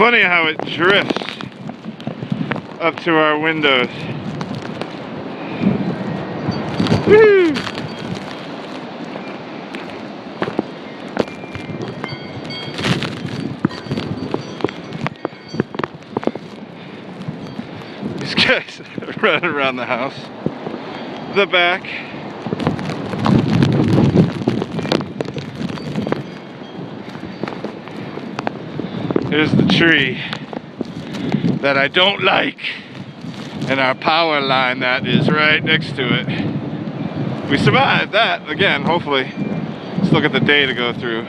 Funny how it drifts up to our windows. Woo! These guys are running around the house. The back. Here's the tree that I don't like, and our power line that is right next to it. We survived that, again, hopefully. Still got the day to go through.